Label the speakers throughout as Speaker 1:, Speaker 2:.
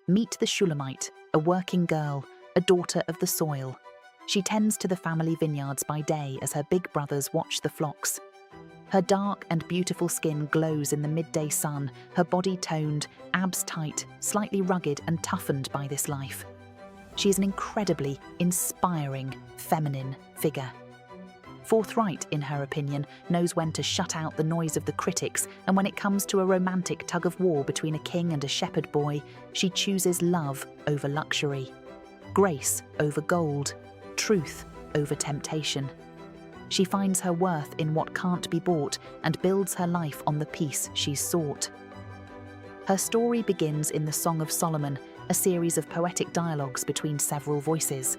Speaker 1: Meet the Shulamite, a working girl, a daughter of the soil. She tends to the family vineyards by day as her big brothers watch the flocks. Her dark and beautiful skin glows in the midday sun, her body toned, abs tight, slightly rugged and toughened by this life. She is an incredibly inspiring, feminine figure. Forthright in her opinion, knows when to shut out the noise of the critics, and when it comes to a romantic tug-of-war between a king and a shepherd boy, she chooses love over luxury, grace over gold, truth over temptation. She finds her worth in what can't be bought and builds her life on the peace she's sought. Her story begins in the Song of Solomon, a series of poetic dialogues between several voices.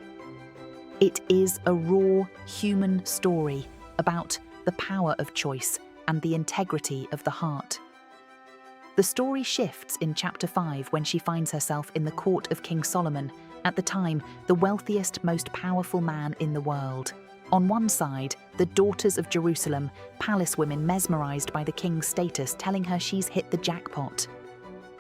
Speaker 1: It is a raw, human story about the power of choice and the integrity of the heart. The story shifts in chapter 5 when she finds herself in the court of King Solomon, at the time the wealthiest, most powerful man in the world. On one side, the daughters of Jerusalem, palace women mesmerized by the king's status, telling her she's hit the jackpot.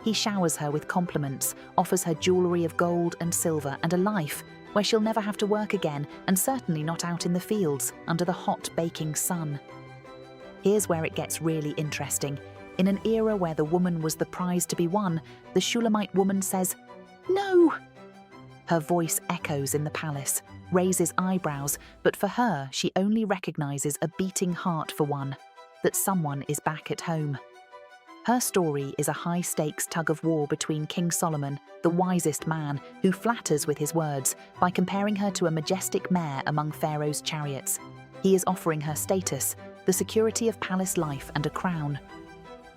Speaker 1: He showers her with compliments, offers her jewelry of gold and silver and a life where she'll never have to work again, and certainly not out in the fields under the hot baking sun. Here's where it gets really interesting. In an era where the woman was the prize to be won, the Shulamite woman says, "No!" Her voice echoes in the palace, raises eyebrows, but for her, she only recognizes a beating heart for one, that someone is back at home. Her story is a high-stakes tug-of-war between King Solomon, the wisest man, who flatters with his words by comparing her to a majestic mare among Pharaoh's chariots. He is offering her status, the security of palace life and a crown.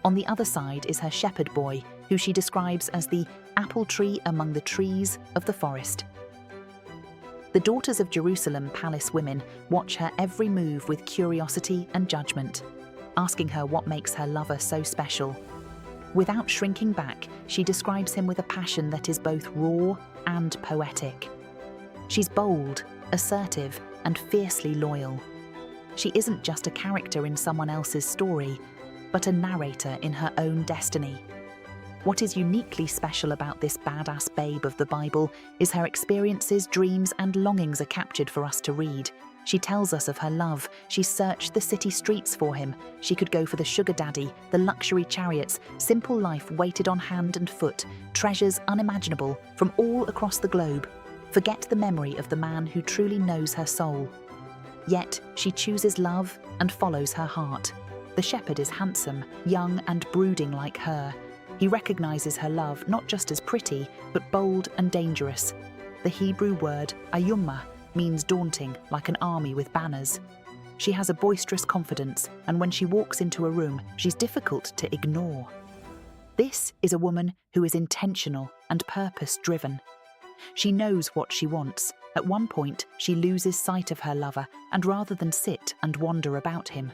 Speaker 1: On the other side is her shepherd boy, who she describes as the apple tree among the trees of the forest. The daughters of Jerusalem palace women watch her every move with curiosity and judgment, asking her what makes her lover so special. Without shrinking back, she describes him with a passion that is both raw and poetic. She's bold, assertive, and fiercely loyal. She isn't just a character in someone else's story, but a narrator in her own destiny. What is uniquely special about this badass babe of the Bible is her experiences, dreams, and longings are captured for us to read. She tells us of her love. She searched the city streets for him. She could go for the sugar daddy, the luxury chariots, simple life waited on hand and foot, treasures unimaginable from all across the globe. Forget the memory of the man who truly knows her soul. Yet she chooses love and follows her heart. The shepherd is handsome, young, and brooding like her. He recognizes her love not just as pretty, but bold and dangerous. The Hebrew word ayumma means daunting, like an army with banners. She has a boisterous confidence, and when she walks into a room, she's difficult to ignore. This is a woman who is intentional and purpose-driven. She knows what she wants. At one point, she loses sight of her lover, and rather than sit and wander about him,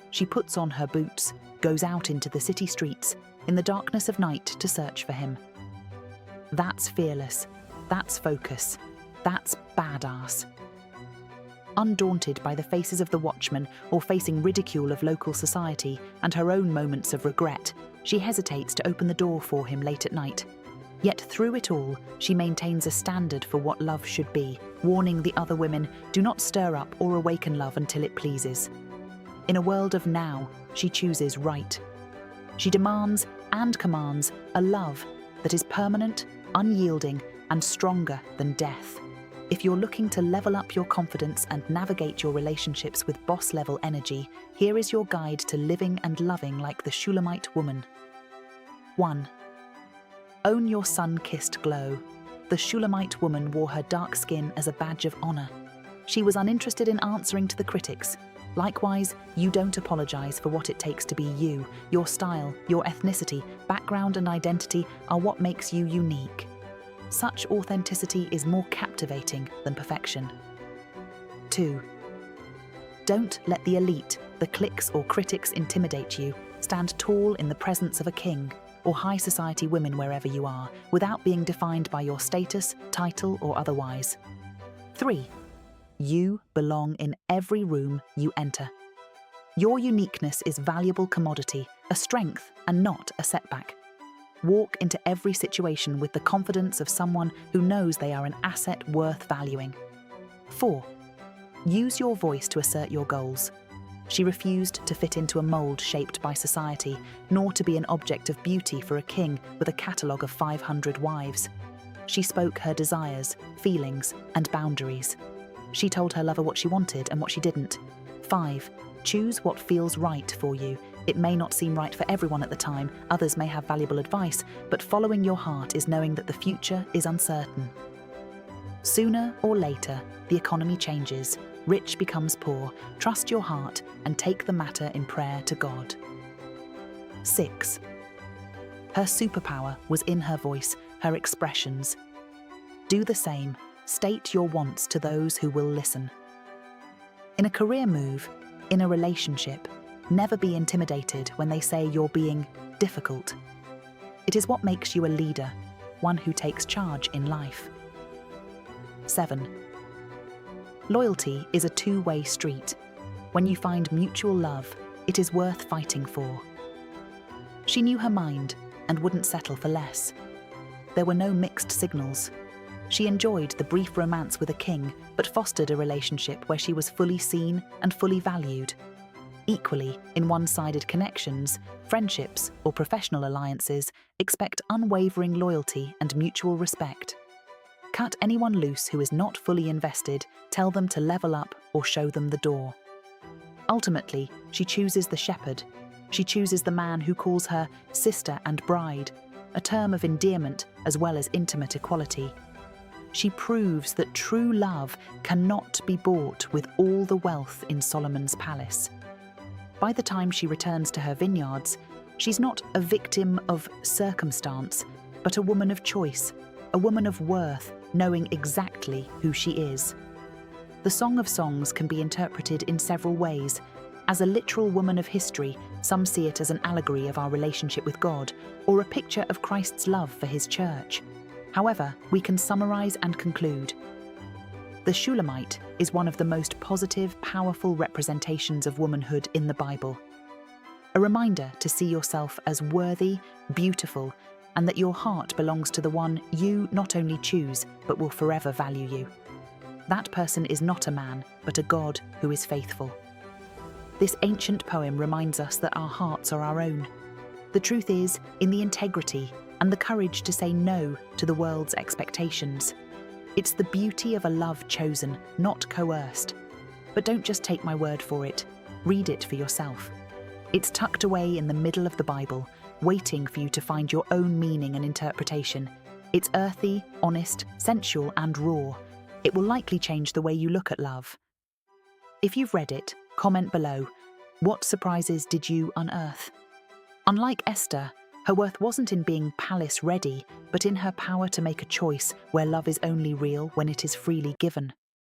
Speaker 1: she puts on her boots, goes out into the city streets, in the darkness of night to search for him. That's fearless. That's focus. That's badass. Undaunted by the faces of the watchmen or facing ridicule of local society and her own moments of regret, she hesitates to open the door for him late at night. Yet through it all, she maintains a standard for what love should be, warning the other women, do not stir up or awaken love until it pleases. In a world of now, she chooses right. She demands and commands a love that is permanent, unyielding, and stronger than death. If you're looking to level up your confidence and navigate your relationships with boss-level energy, here is your guide to living and loving like the Shulamite woman. 1. Own your sun-kissed glow. The Shulamite woman wore her dark skin as a badge of honor. She was uninterested in answering to the critics. Likewise, you don't apologize for what it takes to be you. Your style, your ethnicity, background, and identity are what makes you unique. Such authenticity is more captivating than perfection. 2. Don't let the elite, the cliques or critics intimidate you. Stand tall in the presence of a king or high society women wherever you are, without being defined by your status, title, or otherwise. 3. You belong in every room you enter. Your uniqueness is valuable commodity, a strength and not a setback. Walk into every situation with the confidence of someone who knows they are an asset worth valuing. 4. Use your voice to assert your goals. She refused to fit into a mold shaped by society, nor to be an object of beauty for a king with a catalogue of 500 wives. She spoke her desires, feelings, and boundaries. She told her lover what she wanted and what she didn't. 5. Choose what feels right for you. It may not seem right for everyone at the time, others may have valuable advice, but following your heart is knowing that the future is uncertain. Sooner or later, the economy changes. Rich becomes poor. Trust your heart and take the matter in prayer to God. 6. Her superpower was in her voice, her expressions. Do the same. State your wants to those who will listen. In a career move, in a relationship, never be intimidated when they say you're being difficult. It is what makes you a leader, one who takes charge in life. 7. Loyalty is a two-way street. When you find mutual love, it is worth fighting for. She knew her mind and wouldn't settle for less. There were no mixed signals. She enjoyed the brief romance with a king, but fostered a relationship where she was fully seen and fully valued. Equally, in one-sided connections, friendships, or professional alliances, expect unwavering loyalty and mutual respect. Cut anyone loose who is not fully invested, tell them to level up or show them the door. Ultimately, she chooses the shepherd. She chooses the man who calls her sister and bride, a term of endearment as well as intimate equality. She proves that true love cannot be bought with all the wealth in Solomon's palace. By the time she returns to her vineyards, she's not a victim of circumstance, but a woman of choice, a woman of worth, knowing exactly who she is. The Song of Songs can be interpreted in several ways. As a literal woman of history, some see it as an allegory of our relationship with God, or a picture of Christ's love for his church. However, we can summarize and conclude. The Shulamite is one of the most positive, powerful representations of womanhood in the Bible. A reminder to see yourself as worthy, beautiful, and that your heart belongs to the one you not only choose, but will forever value you. That person is not a man, but a God who is faithful. This ancient poem reminds us that our hearts are our own. The truth is in the integrity and the courage to say no to the world's expectations. It's the beauty of a love chosen, not coerced. But don't just take my word for it. Read it for yourself. It's tucked away in the middle of the Bible, waiting for you to find your own meaning and interpretation. It's earthy, honest, sensual, and raw. It will likely change the way you look at love. If you've read it, comment below. What surprises did you unearth? Unlike Esther, her worth wasn't in being palace ready, but in her power to make a choice where love is only real when it is freely given.